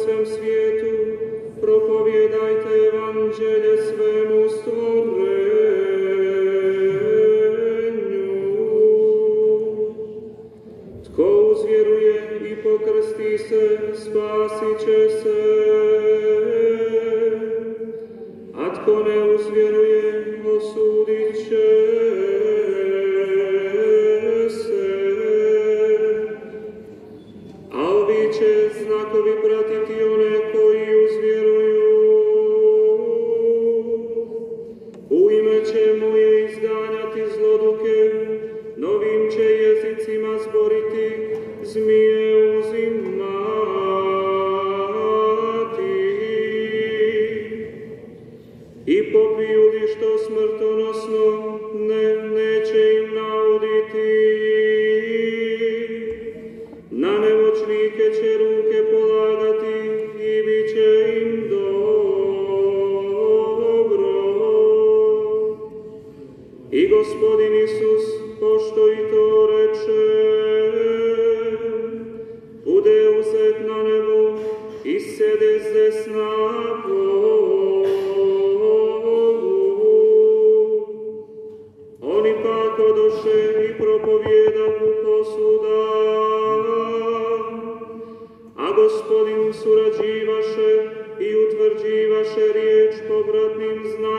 svem svijetu, propovjedajte evanđelje svemu stvorenju. Tko uzvjeruje i pokrsti se, spasit će se, a tko ne uzvjeruje, osudit će se. A ovi će znakovi pratiti one koji uzvjeruju. U ime će moje izganjati zloduke, novim će jezicima zboriti, zmije uzimati. I popiju li što smrtonosno, neće im nauditi. Na nemoćnike će ruke polagati i bit će im dobro. I Gospodin Isus, pošto i to reče, bude uzet na nebo i sede s desna Bogu. Oni pak odoše i propovjedahu posvuda, a Gospodin surađivaše i utvrđivaše riječ povratnim znakom.